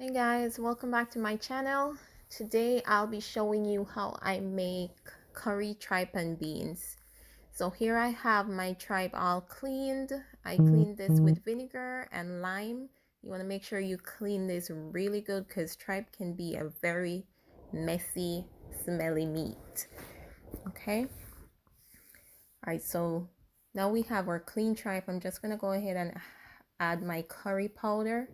Hey guys, welcome back to my channel. Today I'll be showing you how I make curry tripe and beans. So here I have my tripe all cleaned. I cleaned this with vinegar and lime. You want to make sure you clean this really good because tripe can be a very messy, smelly meat. Okay. Alright, so now we have our clean tripe. I'm just going to go ahead and add my curry powder.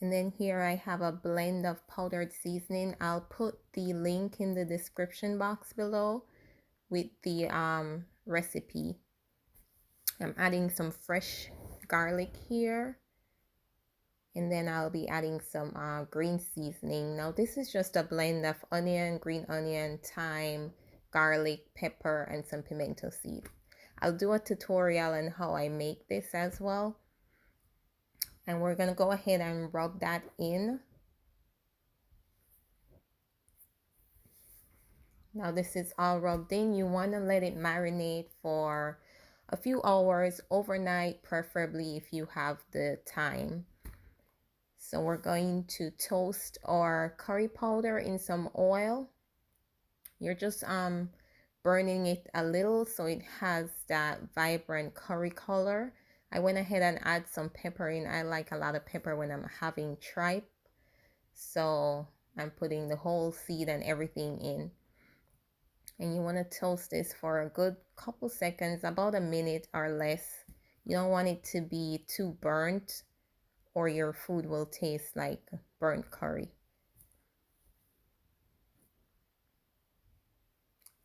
And then here I have a blend of powdered seasoning. I'll put the link in the description box below with the recipe. I'm adding some fresh garlic here. And then I'll be adding some green seasoning. Now this is just a blend of onion, green onion, thyme, garlic, pepper, and some pimento seed. I'll do a tutorial on how I make this as well. And we're gonna go ahead and rub that in. Now this is all rubbed in. You want to let it marinate for a few hours overnight, preferably if you have the time. So we're going to toast our curry powder in some oil. You're just burning it a little so it has that vibrant curry color. I went ahead and add some pepper in. I like a lot of pepper when I'm having tripe. So I'm putting the whole seed and everything in. And you want to toast this for a good couple seconds, about a minute or less. You don't want it to be too burnt or your food will taste like burnt curry.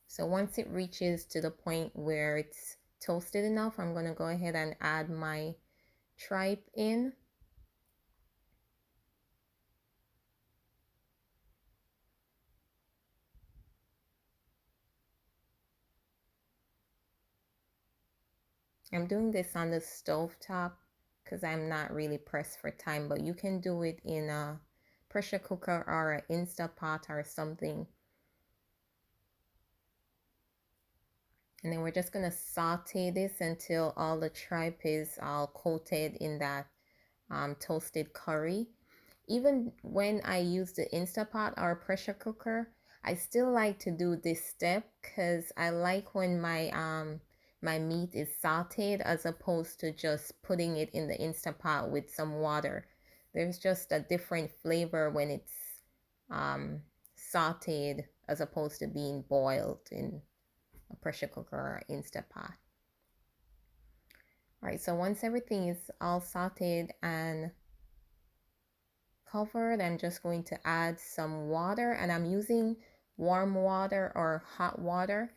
So once it reaches to the point where it's toasted enough, I'm going to go ahead and add my tripe in. I'm doing this on the stove top because I'm not really pressed for time, but you can do it in a pressure cooker or an Instapot or something. And then we're just going to saute this until all the tripe is all coated in that toasted curry. Even when I use the Instapot or pressure cooker, I still like to do this step because I like when my my meat is sauteed as opposed to just putting it in the Instapot with some water. There's just a different flavor when it's sauteed as opposed to being boiled in a pressure cooker or Instapot. All right, so once everything is all sauteed and covered, I'm just going to add some water, and I'm using warm water or hot water.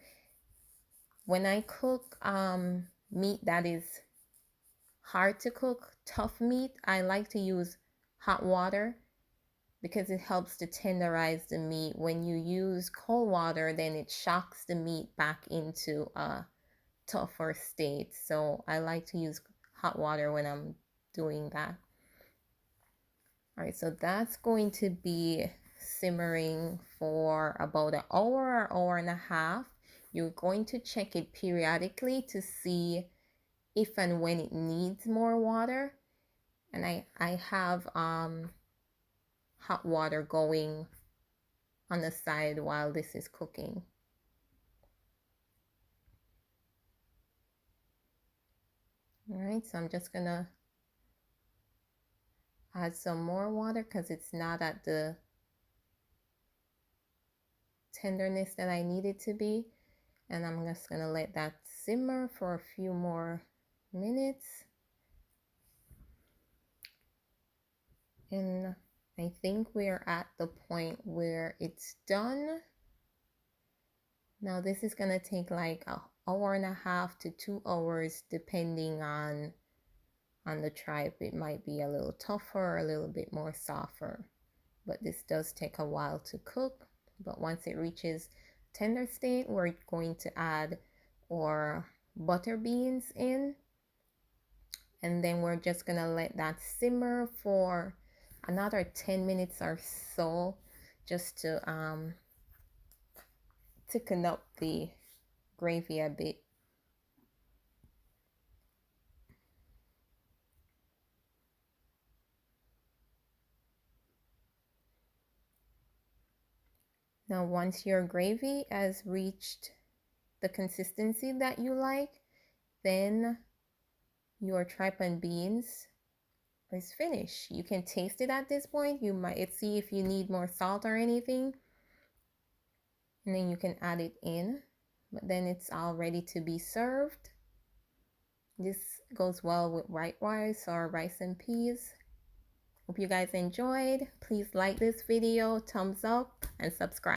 When I cook meat that is hard to cook, tough meat, I like to use hot water because it helps to tenderize the meat. When you use cold water, then it shocks the meat back into a tougher state. So I like to use hot water when I'm doing that. All right, so that's going to be simmering for about an hour or hour and a half. You're going to check it periodically to see if and when it needs more water. And I have hot water going on the side while this is cooking. All right, so I'm just gonna add some more water because it's not at the tenderness that I need it to be. And I'm just gonna let that simmer for a few more minutes. And I think we're at the point where it's done. Now this is gonna take like an hour and a half to 2 hours depending on the tripe. It might be a little tougher, a little bit more softer, but this does take a while to cook. But once it reaches tender state, we're going to add our butter beans in, and then we're just gonna let that simmer for another 10 minutes or so, just to thicken up the gravy a bit. Now, once your gravy has reached the consistency that you like, then your tripe and beans is finished. You can taste it at this point. You might see if you need more salt or anything, and then you can add it in. But then it's all ready to be served. This goes well with white rice or rice and peas. Hope you guys enjoyed. Please like this video, thumbs up, and subscribe.